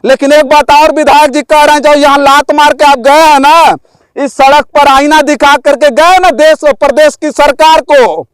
लेकिन एक बात और विधायक जी कह रहे हैं, जो यहाँ लात मार के आप गए हैं ना, इस सड़क पर आईना दिखा करके गए ना देश और प्रदेश की सरकार को,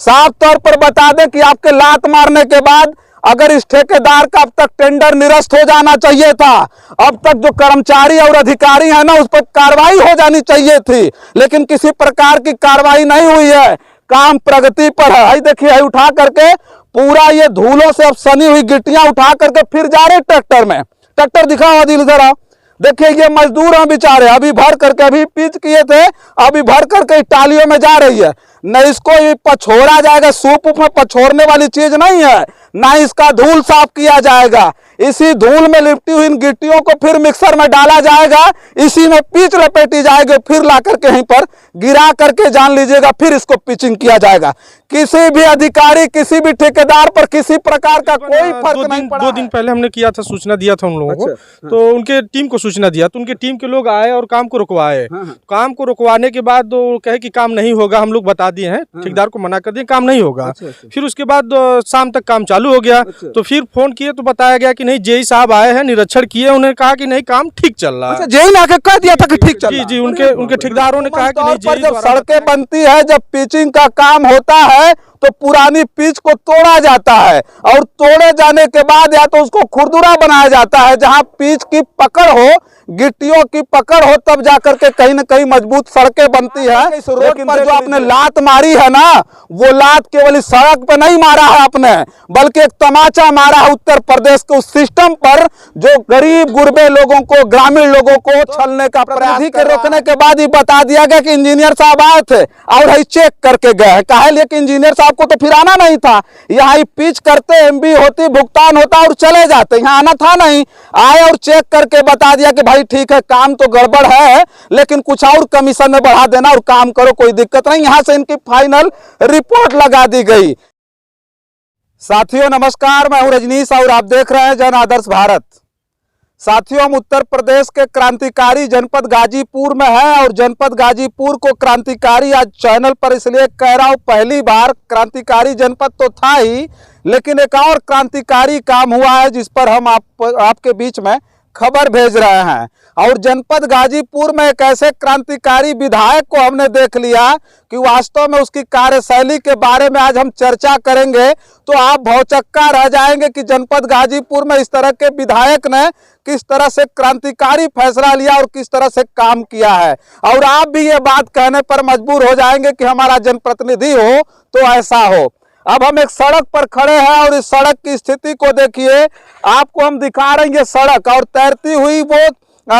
साफ तौर पर बता दें कि आपके लात मारने के बाद अगर इस ठेकेदार का अब तक टेंडर निरस्त हो जाना चाहिए था। अब तक जो कर्मचारी और अधिकारी है ना, उस पर कार्रवाई हो जानी चाहिए थी, लेकिन किसी प्रकार की कार्रवाई नहीं हुई है। काम प्रगति पर है। देखिए उठा करके पूरा ये धूलों से अब सनी हुई गिट्टियां उठा करके फिर जा रहे ट्रैक्टर में। ट्रैक्टर दिखाओ आदिल जरा, देखिए ये मजदूर हैं बेचारे, अभी भर करके, अभी पिच किए थे, अभी भर करके टालियों में जा रही है। न इसको ये पछोड़ा जाएगा, सूप में पछोड़ने वाली चीज नहीं है, ना इसका धूल साफ किया जाएगा। इसी धूल में लिपटी हुई इन गिट्टियों को फिर मिक्सर में डाला जाएगा, इसी में पिच लपेटी जाएगी, फिर ला करके यहीं पर गिरा करके जान लीजिएगा, फिर इसको पिचिंग किया जाएगा। किसी भी अधिकारी, किसी भी ठेकेदार पर किसी प्रकार का कोई फर्क नहीं पड़ा। 2 दिन पहले हमने किया था, सूचना दिया था उन लोगों को। तो उनके टीम को सूचना दिया, तो उनके टीम के लोग आए और काम को रुकवाए। काम को रुकवाने के बाद वो कहे कि काम नहीं होगा, हम लोग बता दिए हैं, ठेकेदार को मना कर दिए, काम नहीं होगा। फिर उसके बाद शाम तक काम चालू हो गया। तो फिर फोन किए तो बताया गया कि नहीं, जेई साहब आए हैं, निरीक्षण किए, उन्होंने कहा कि नहीं काम ठीक चल रहा है। जेई ने आके कह दिया था कि ठीक चल रहा है। जी, उनके ठेकेदारों ने कहा कि नहीं, जब सड़कें बनती है, जब पिचिंग का काम होता है तो पुरानी पिच को तोड़ा जाता है, और तोड़े जाने के बाद या तो उसको खुरदुरा बनाया जाता है, जहां पिच की पकड़ हो, गिट्टियों की पकड़ हो, तब जाकर के कहीं न कहीं मजबूत सड़कें बनती है। इस रोड पर जो आपने लात मारी है ना, वो लात केवल इस सड़क पे नहीं मारा है आपने, बल्कि एक तमाचा मारा है उत्तर प्रदेश के उस सिस्टम पर जो गरीब गुरबे लोगों को, ग्रामीण लोगों को छलने का प्रयास के रोकने के बाद ही बता दिया गया कि इंजीनियर साहब आए थे और चेक करके गए। कहे लिए कि इंजीनियर साहब को तो फिर आना नहीं था, यहाँ पिच करते, एमबी होती, भुगतान होता और चले जाते, यहाँ आना था नहीं। आए और चेक करके बता दिया कि भाई ठीक है, काम तो गड़बड़ है, लेकिन कुछ और कमीशन में बढ़ा देना और काम करो, कोई दिक्कत नहीं। यहां से इनकी फाइनल रिपोर्ट लगा दी गई। साथियों नमस्कार, मैं हूं रजनीश और आप देख रहे हैं जन आदर्श भारत। साथियों, हम उत्तर प्रदेश के क्रांतिकारी जनपद गाजीपुर में हैं, और जनपद गाजीपुर को क्रांतिकारी आज चैनल पर इसलिए कह रहा हूं, पहली बार क्रांतिकारी जनपद तो था ही, लेकिन एक और क्रांतिकारी काम हुआ है जिस पर हम आपके बीच में खबर भेज रहे हैं। और जनपद गाजीपुर में एक ऐसे क्रांतिकारी विधायक को हमने देख लिया कि वास्तव में उसकी कार्यशैली के बारे में आज हम चर्चा करेंगे, तो आप भौचक्का रह जाएंगे कि जनपद गाजीपुर में इस तरह के विधायक ने किस तरह से क्रांतिकारी फैसला लिया और किस तरह से काम किया है। और आप भी ये बात कहने पर मजबूर हो जाएंगे कि हमारा जनप्रतिनिधि हो तो ऐसा हो। अब हम एक सड़क पर खड़े हैं और इस सड़क की स्थिति को देखिए, आपको हम दिखा रहे हैं ये सड़क, और तैरती हुई वो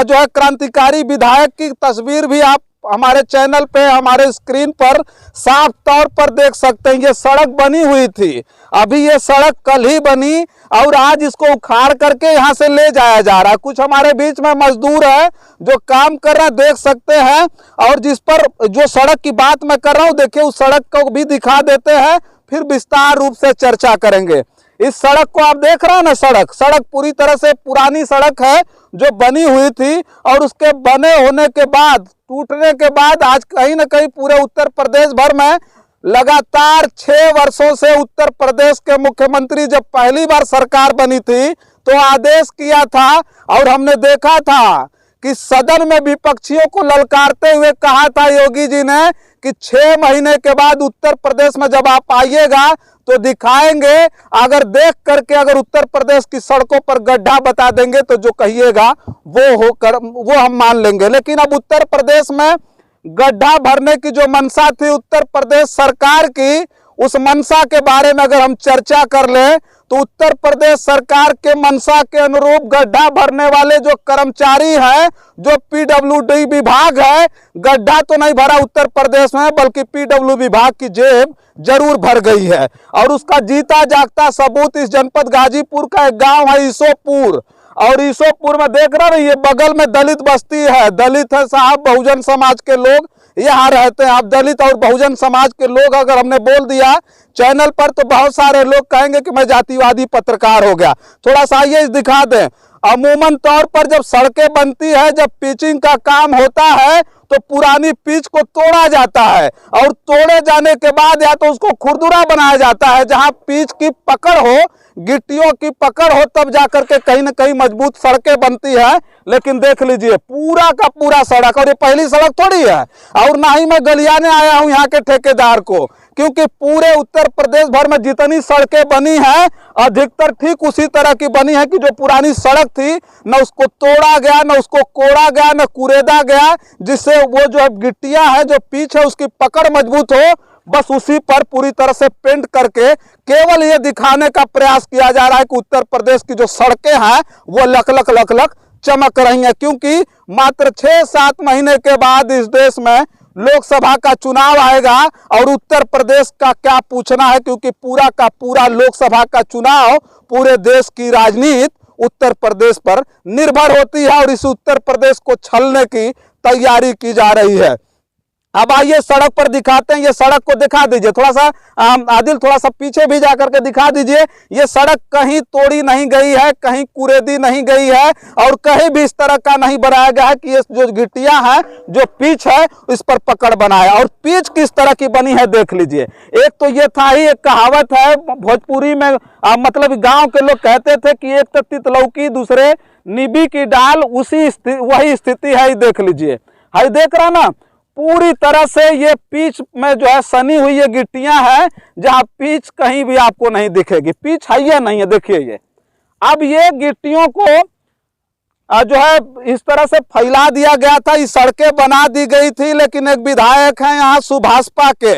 जो है क्रांतिकारी विधायक की तस्वीर भी आप हमारे चैनल पे, हमारे स्क्रीन पर साफ तौर पर देख सकते हैं। ये सड़क बनी हुई थी, अभी ये सड़क कल ही बनी और आज इसको उखाड़ करके यहाँ से ले जाया जा रहा है। कुछ हमारे बीच में मजदूर है जो काम कर रहे हैं, देख सकते हैं। और जिस पर जो सड़क की बात मैं कर रहा हूँ, देखिए उस सड़क को भी दिखा देते हैं, फिर विस्तार रूप से चर्चा करेंगे। इस सड़क को आप देख रहे हैं ना, सड़क पूरी तरह से पुरानी सड़क है जो बनी हुई थी, और उसके बने होने के बाद, टूटने के बाद आज कहीं ना कहीं पूरे उत्तर प्रदेश भर में लगातार 6 वर्षों से उत्तर प्रदेश के मुख्यमंत्री जब पहली बार सरकार बनी थी तो आदेश किया था, और हमने देखा था कि सदन में विपक्षियों को ललकारते हुए कहा था योगी जी ने कि 6 महीने के बाद उत्तर प्रदेश में जब आप आइएगा तो दिखाएंगे, अगर देख करके अगर उत्तर प्रदेश की सड़कों पर गड्ढा बता देंगे तो जो कहिएगा वो हम मान लेंगे। लेकिन अब उत्तर प्रदेश में गड्ढा भरने की जो मंशा थी उत्तर प्रदेश सरकार की, उस मंशा के बारे में अगर हम चर्चा कर लें तो उत्तर प्रदेश सरकार के मंशा के अनुरूप गड्ढा भरने वाले जो कर्मचारी हैं, जो पीडब्ल्यूडी विभाग है, गड्ढा तो नहीं भरा उत्तर प्रदेश में, बल्कि पीडब्ल्यू विभाग की जेब जरूर भर गई है। और उसका जीता जागता सबूत इस जनपद गाजीपुर का एक गांव है ईसोपुर, और ईसोपुर में देख रहे हैं ये बगल में दलित बस्ती है, दलित है साहब, बहुजन समाज के लोग यहाँ रहते हैं। आप दलित और बहुजन समाज के लोग अगर हमने बोल दिया चैनल पर तो बहुत सारे लोग कहेंगे कि मैं जातिवादी पत्रकार हो गया। थोड़ा सा ये दिखा दें, अमूमन तौर पर जब सड़कें बनती है, जब पिचिंग का काम होता है तो पुरानी पिच को तोड़ा जाता है, और तोड़े जाने के बाद या तो उसको खुरदुरा बनाया जाता है, जहां पिच की पकड़ हो, गिट्टियों की पकड़ हो तब जाकर के कहीं ना कहीं मजबूत सड़कें बनती है। लेकिन देख लीजिए पूरा का पूरा सड़क, और ये पहली सड़क थोड़ी है, और ना ही मैं गलियाने आया हूं यहाँ के ठेकेदार को, क्योंकि पूरे उत्तर प्रदेश भर में जितनी सड़कें बनी हैं अधिकतर ठीक उसी तरह की बनी है कि जो पुरानी सड़क थी न उसको तोड़ा गया, न उसको कोड़ा गया, न कुरेदा गया, जिससे वो जो गिट्टियां है जो पिच है उसकी पकड़ मजबूत हो। बस उसी पर पूरी तरह से पेंट करके केवल ये दिखाने का प्रयास किया जा रहा है कि उत्तर प्रदेश की जो सड़कें हैं वो लक लक लक लक चमक रही हैं, क्योंकि मात्र 6-7 महीने के बाद इस देश में लोकसभा का चुनाव आएगा और उत्तर प्रदेश का क्या पूछना है, क्योंकि पूरा का पूरा लोकसभा का चुनाव पूरे देश की राजनीति उत्तर प्रदेश पर निर्भर होती है और इस उत्तर प्रदेश को छलने की तैयारी की जा रही है। अब आइए सड़क पर दिखाते हैं, ये सड़क को दिखा दीजिए थोड़ा सा, आदिल थोड़ा सा पीछे भी जाकर के दिखा दीजिए। ये सड़क कहीं तोड़ी नहीं गई है, कहीं कुरेदी नहीं गई है, और कहीं भी इस तरह का नहीं बनाया गया है कि ये जो गिट्टियां हैं जो पिच है इस पर पकड़ बनाया। और पिच किस तरह की बनी है देख लीजिए। एक तो ये था ही, एक कहावत है भोजपुरी में, मतलब गाँव के लोग कहते थे कि एक तो तितलौकी दूसरे निबी की डाल, वही स्थिति है। देख लीजिए, हाई देख रहा ना, पूरी तरह से ये पिच में जो है सनी हुई ये गिट्टियां हैं, जहां पिच कहीं भी आपको नहीं दिखेगी, पिच है या नहीं है। देखिए ये, अब ये गिट्टियों को जो है इस तरह से फैला दिया गया था, ये सड़कें बना दी गई थी। लेकिन एक विधायक हैं यहाँ सुभाषपा के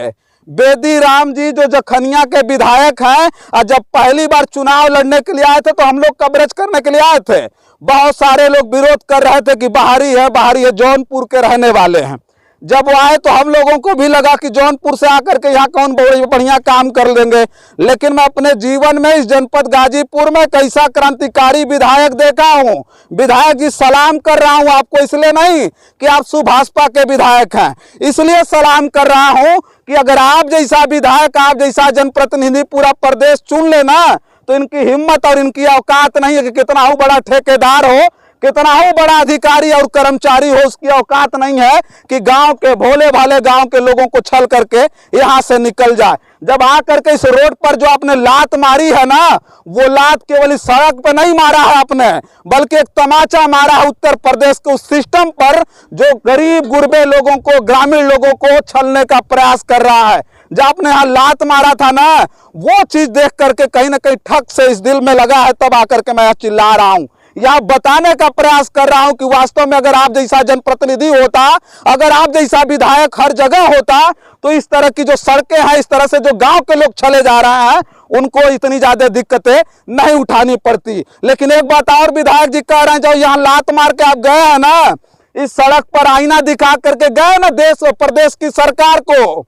बेदी राम जी, जो जखनिया के विधायक हैं, और जब पहली बार चुनाव लड़ने के लिए आए थे तो हम लोग कवरेज करने के लिए आए थे। बहुत सारे लोग विरोध कर रहे थे कि बाहरी है, जौनपुर के रहने वाले हैं। जब वो आए तो हम लोगों को भी लगा कि जौनपुर से आकर के यहाँ कौन बढ़िया काम कर लेंगे। लेकिन मैं अपने जीवन में इस जनपद गाजीपुर में कैसा क्रांतिकारी विधायक देखा हूँ। विधायक जी सलाम कर रहा हूँ आपको, इसलिए नहीं कि आप सुभाषपा के विधायक हैं, इसलिए सलाम कर रहा हूँ कि अगर आप जैसा विधायक, आप जैसा जनप्रतिनिधि पूरा प्रदेश चुन लेना तो इनकी हिम्मत और इनकी औकात नहीं है कि कितना हो बड़ा ठेकेदार हो, कितना हो बड़ा अधिकारी और कर्मचारी हो, उसकी औकात नहीं है कि गांव के भोले भाले गांव के लोगों को छल करके यहां से निकल जाए। जब आकर के इस रोड पर जो आपने लात मारी है ना, वो लात केवल इस सड़क पे नहीं मारा है आपने, बल्कि एक तमाचा मारा है उत्तर प्रदेश के उस सिस्टम पर जो गरीब गुरबे लोगों को, ग्रामीण लोगों को छलने का प्रयास कर रहा है। जब आपने यहाँ लात मारा था ना, वो चीज देख करके कहीं ना कहीं ठक से इस दिल में लगा है, तब आकर के मैं चिल्ला रहा हूं, या बताने का प्रयास कर रहा हूं कि वास्तव में अगर आप जैसा जनप्रतिनिधि होता, अगर आप जैसा विधायक हर जगह होता, तो इस तरह की जो सड़कें हैं, इस तरह से जो गांव के लोग चले जा रहे हैं, उनको इतनी ज्यादा दिक्कतें नहीं उठानी पड़ती। लेकिन एक बात और विधायक जी कह रहे हैं, जो यहाँ लात मार के आप गए हैं ना, इस सड़क पर आईना दिखा करके गए ना देश और प्रदेश की सरकार को,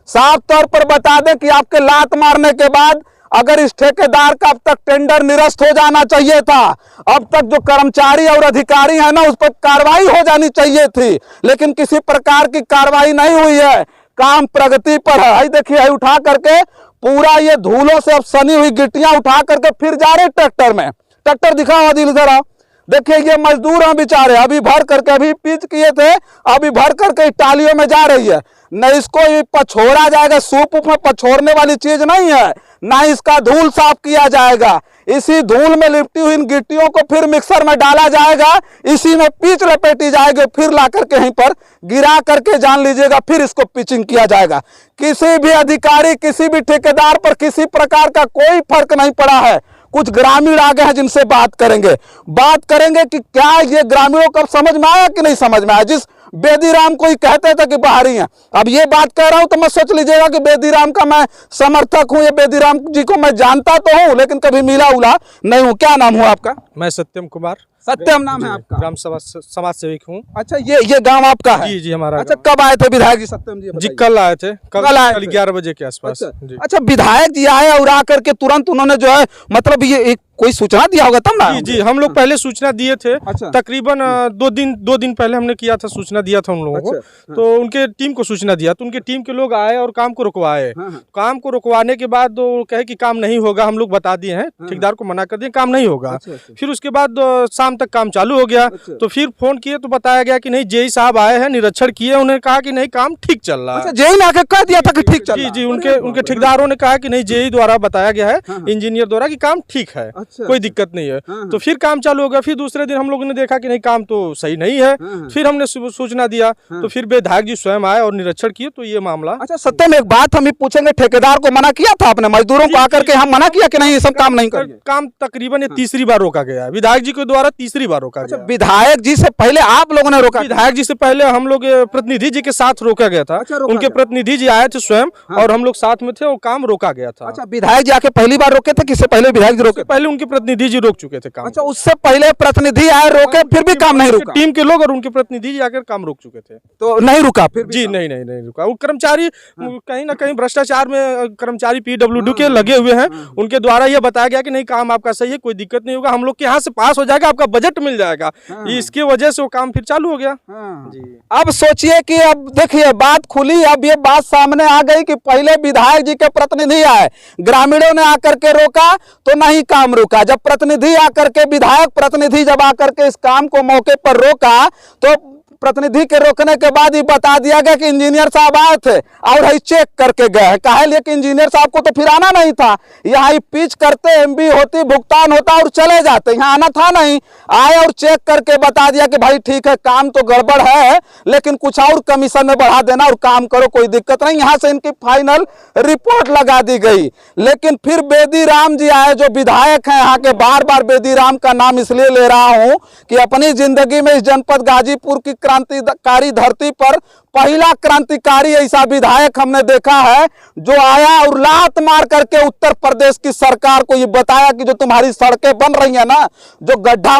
साफ तौर पर बता दें कि आपके लात मारने के बाद अगर इस ठेकेदार का अब तक टेंडर निरस्त हो जाना चाहिए था, अब तक जो कर्मचारी और अधिकारी है ना उस पर कार्रवाई हो जानी चाहिए थी, लेकिन किसी प्रकार की कार्रवाई नहीं हुई है, काम प्रगति पर है। देखिए उठा करके पूरा ये धूलों से अब सनी हुई गिट्टियां उठा करके फिर जा रहे ट्रैक्टर में। ट्रैक्टर दिखाओ दिल जरा, देखिए ये मजदूर हैं बेचारे, अभी भर करके, अभी पिच किए थे, अभी भर करके टालियों में जा रही है। न इसको ये पछोड़ा जाएगा, सूप में पछोड़ने वाली चीज नहीं है, ना इसका धूल साफ किया जाएगा। इसी धूल में लिपटी हुई इन गिट्टियों को फिर मिक्सर में डाला जाएगा, इसी में पिच लपेटी जाएगी, फिर ला करके यहीं पर गिरा करके जान लीजिएगा, फिर इसको पिचिंग किया जाएगा। किसी भी अधिकारी, किसी भी ठेकेदार पर किसी प्रकार का कोई फर्क नहीं पड़ा है। कुछ ग्रामीण आ गए हैं जिनसे बात करेंगे कि क्या ये ग्रामीणों को समझ में आया कि नहीं समझ में आया। जिस बेदीराम को ही कहते थे कि बाहरी हैं, अब ये बात कह रहा हूं तो मैं सोच लीजिएगा कि बेदीराम का मैं समर्थक हूं। ये बेदीराम जी को मैं जानता तो हूं, लेकिन कभी मिला उला नहीं हूं। क्या नाम हुआ आपका? मैं सत्यम कुमार। सत्यम नाम है आपका? ग्राम समाज सेवक हूँ। अच्छा, ये गांव आपका है? जी हमारा। अच्छा, कब आए थे विधायक जी सत्यम जी? जी कल आए थे, कल 11 बजे के आसपास। अच्छा, विधायक जी आए और आकर के तुरंत उन्होंने जो है, मतलब ये कोई सूचना दिया होगा तब ना? जी हम लोग पहले सूचना दिए थे। अच्छा। तकरीबन 2 दिन पहले हमने किया था, सूचना दिया था उन लोगों को। तो उनके टीम को सूचना दिया, तो उनके टीम के लोग आए और काम को रुकवाए। काम को रुकवाने के बाद वो कहे कि काम नहीं होगा, हम लोग बता दिए हैं, ठेकेदार को मना कर दिए, काम नहीं होगा। फिर उसके बाद शाम तक काम चालू हो गया। तो फिर फोन किए तो बताया गया कि नहीं, जेई साहब आए हैं, निरीक्षण किए, उन्होंने कहा कि नहीं काम ठीक चल रहा है। जेई ने आके कह दिया था कि ठीक चल रहा है। जी, उनके ठेकेदारों ने कहा कि नहीं, जेई द्वारा बताया गया है, इंजीनियर द्वारा, कि काम ठीक है, कोई दिक्कत नहीं है। तो फिर काम चालू हो गया। फिर दूसरे दिन हम लोगों ने देखा कि नहीं, काम तो सही नहीं है। फिर हमने सूचना दिया, तो फिर विधायक जी स्वयं आए और निरीक्षण किए, तो ये मामला। अच्छा सत्यम, एक बात हम पूछेंगे, ठेकेदार को मना किया था आपने, मजदूरों को आकर के हम मना किया कि नहीं ये सब काम नहीं करिए? काम तकरीबन ये तीसरी बार रोका गया है, विधायक जी के द्वारा तीसरी बार रोका गया। विधायक जी से पहले आप लोगों ने रोका? विधायक जी से पहले हम लोग प्रतिनिधि जी के साथ रोका गया था। उनके प्रतिनिधि जी आए थे स्वयं, और हम लोग साथ में थे, और काम रोका गया था। अच्छा, विधायक जी आके पहली बार रोके थे, किससे पहले विधायक जी रोके? पहले उनके प्रतिनिधि जी रोक चुके थे काम। अच्छा, उससे पहले प्रतिनिधि आए, रोके, फिर भी काम नहीं रुका? टीम के लोग और उनके प्रतिनिधि जी आकर काम रोक चुके थे, तो नहीं रुका फिर? जी नहीं रुका। वो कर्मचारी कहीं ना कहीं भ्रष्टाचार में, कर्मचारी PWD के लगे हुए हैं, उनके द्वारा ये बताया गया कि नहीं, काम आपका सही है, कोई दिक्कत नहीं होगा, हम लोग के यहाँ से पास हो जाएगा, आपका बजट मिल जाएगा। इसकी वजह से वो काम फिर चालू हो गया। जी। अब सोचिए कि अब देखिए बात खुली, अब ये बात सामने आ गई कि पहले विधायक जी के प्रतिनिधि आए, ग्रामीणों ने आकर के रोका तो नहीं काम रुका। जब प्रतिनिधि आकर के, विधायक प्रतिनिधि जब आकर के इस काम को मौके पर रोका, तो प्रतिनिधि के रोकने के बाद ही बता दिया गया कि इंजीनियर साहब आए थे और ही चेक करके गए। कहे लिए कि इंजीनियर साहब को तो फिर आना नहीं था, यहाँ ही पिच करते, MB होती, भुगतान होता और चले जाते, यहाँ आना था नहीं। आए और चेक करके बता दिया कि भाई ठीक है, काम तो गड़बड़ है, लेकिन कुछ और कमीशन में बढ़ा देना और काम करो, कोई दिक्कत नहीं। यहाँ से इनकी फाइनल रिपोर्ट लगा दी गई। लेकिन फिर बेदी राम जी आए, जो विधायक हैं यहाँ के, बार बार बेदी राम का नाम इसलिए ले रहा हूँ कि अपनी जिंदगी में इस जनपद गाजीपुर की क्रांतिकारी धरती पर पहला क्रांतिकारी ऐसा विधायक हमने देखा है जो आया और लात मार करके उत्तर प्रदेश की सरकार को ये बताया कि जो तुम्हारी सड़कें बन रही है ना, जो गड्ढा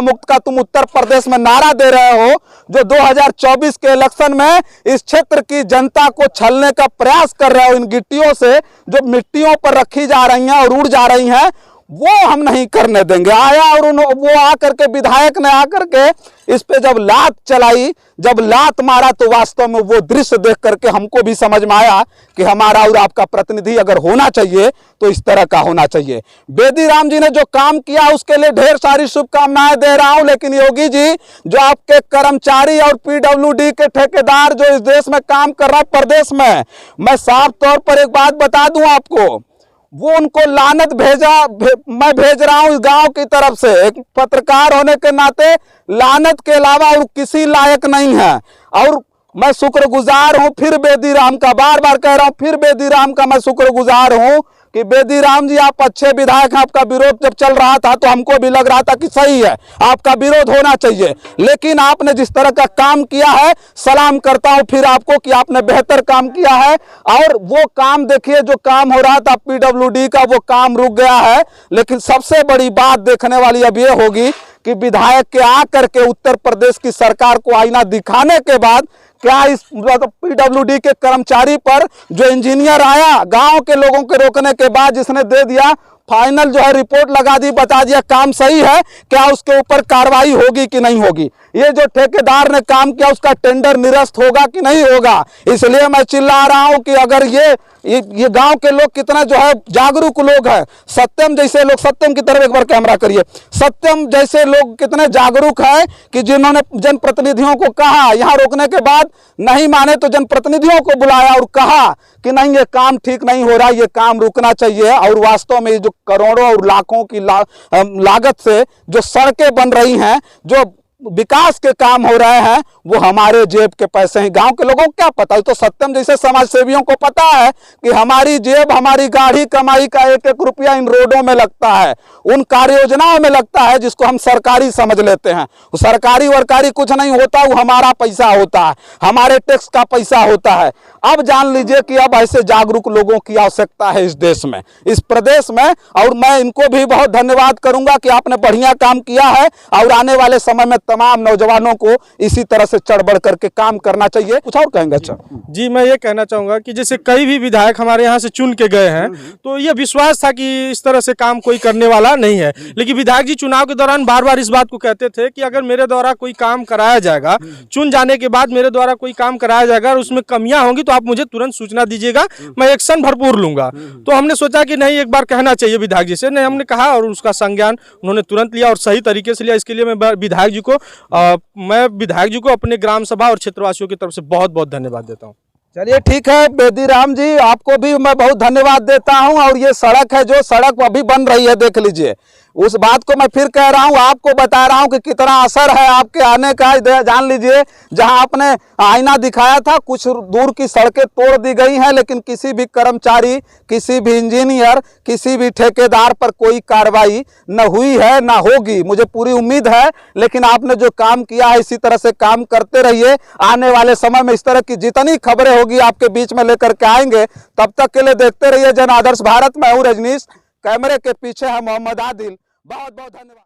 मुक्त का तुम उत्तर प्रदेश में नारा दे रहे हो, जो 2024 के इलेक्शन में इस क्षेत्र की जनता को छलने का प्रयास कर रहे हो, इन गिट्टियों से जो मिट्टियों पर रखी जा रही हैं और उड़ जा रही हैं, वो हम नहीं करने देंगे। आया और वो आकर के, विधायक ने आकर के इस पे जब लात चलाई, जब लात मारा, तो वास्तव में वो दृश्य देख करके हमको भी समझ में आया कि हमारा और आपका प्रतिनिधि अगर होना चाहिए तो इस तरह का होना चाहिए। बेदी राम जी ने जो काम किया उसके लिए ढेर सारी शुभकामनाएं दे रहा हूं, लेकिन योगी जी, जो आपके कर्मचारी और PWD के ठेकेदार जो इस देश में काम कर रहा है प्रदेश में, मैं साफ तौर पर एक बात बता दूं आपको, वो उनको लानत मैं भेज रहा हूं इस गांव की तरफ से। एक पत्रकार होने के नाते लानत के अलावा और किसी लायक नहीं है। और मैं शुक्रगुजार हूं फिर बेदी राम का, बार बार कह रहा हूं, फिर बेदी राम का मैं शुक्रगुजार हूं कि बेदी राम जी आप अच्छे विधायक हैं। आपका विरोध जब चल रहा था तो हमको भी लग रहा था कि सही है, आपका विरोध होना चाहिए, लेकिन आपने जिस तरह का काम किया है, सलाम करता हूं फिर आपको कि आपने बेहतर काम किया है। और वो काम देखिए, जो काम हो रहा था PWD का, वो काम रुक गया है। लेकिन सबसे बड़ी बात देखने वाली अब ये होगी कि विधायक के आकर के उत्तर प्रदेश की सरकार को आईना दिखाने के बाद क्या इस PWD के कर्मचारी पर जो इंजीनियर आया, गांव के लोगों के रोकने के बाद जिसने दे दिया, फाइनल जो है रिपोर्ट लगा दी, बता दिया काम सही है, क्या उसके ऊपर कार्रवाई होगी कि नहीं होगी? ये जो ठेकेदार ने काम किया उसका टेंडर निरस्त होगा कि नहीं होगा? इसलिए मैं चिल्ला रहा हूं कि अगर ये गांव के लोग कितना जो है जागरूक लोग हैं, सत्यम जैसे लोग, सत्यम की तरफ एक बार कैमरा करिए, सत्यम जैसे लोग कितने जागरूक हैं कि जिन्होंने जनप्रतिनिधियों को कहा, यहाँ रोकने के बाद नहीं माने तो जनप्रतिनिधियों को बुलाया और कहा कि नहीं ये काम ठीक नहीं हो रहा, ये काम रुकना चाहिए। और वास्तव में जो करोड़ों और लाखों की लागत से जो सड़कें बन रही हैं, जो विकास के काम हो रहे हैं, वो हमारे जेब के पैसे हैं। गांव के लोगों को क्या पता है? तो सत्यम जैसे समाज सेवियों को पता है कि हमारी जेब, हमारी गाढ़ी कमाई का एक एक रुपया इन रोडों में लगता है, उन कार्य योजनाओं में लगता है जिसको हम सरकारी समझ लेते हैं। सरकारी वरकारी कुछ नहीं होता, वो हमारा पैसा होता है, हमारे टैक्स का पैसा होता है। अब जान लीजिए कि अब ऐसे जागरूक लोगों की आवश्यकता है इस देश में, इस प्रदेश में। और मैं इनको भी बहुत धन्यवाद करूंगा कि आपने बढ़िया काम किया है और आने वाले समय में तमाम नौजवानों को इसी तरह से चढ़ बढ़ करके काम करना चाहिए। कुछ और कहेंगे? अच्छा जी, मैं ये कहना चाहूँगा कि जैसे कई भी विधायक हमारे यहाँ से चुन के गए हैं, तो ये विश्वास था कि इस तरह से काम कोई करने वाला नहीं है, लेकिन विधायक जी चुनाव के दौरान बार बार इस बात को कहते थे कि अगर मेरे द्वारा कोई काम कराया जाएगा, चुन जाने के बाद मेरे द्वारा कोई काम कराया जाएगा और उसमें कमियां होंगी तो आप मुझे तुरंत सूचना दीजिएगा, मैं एक्शन भरपूर लूंगा। तो हमने सोचा कि नहीं, एक बार कहना चाहिए विधायक जी से। नहीं, हमने कहा और उसका संज्ञान उन्होंने तुरंत लिया और सही तरीके से लिया। इसके लिए मैं विधायक जी को अपने ग्राम सभा और क्षेत्रवासियों की तरफ से बहुत बहुत धन्यवाद देता हूँ। चलिए ठीक है बेदीराम जी, आपको भी मैं बहुत धन्यवाद देता हूं। और ये सड़क है, जो सड़क अभी बन रही है, देख लीजिए, उस बात को मैं फिर कह रहा हूं, आपको बता रहा हूं कि कितना असर है आपके आने का। जान लीजिए, जहां आपने आईना दिखाया था, कुछ दूर की सड़कें तोड़ दी गई हैं, लेकिन किसी भी कर्मचारी, किसी भी इंजीनियर, किसी भी ठेकेदार पर कोई कार्रवाई न हुई है, न होगी, मुझे पूरी उम्मीद है। लेकिन आपने जो काम किया है, इसी तरह से काम करते रहिए। आने वाले समय में इस तरह की जितनी खबरें होगी आपके बीच में लेकर के आएंगे। तब तक के लिए देखते रहिए जन आदर्श भारत। मैं हूं रजनीश, कैमरे के पीछे है मोहम्मद आदिल। बहुत बहुत धन्यवाद।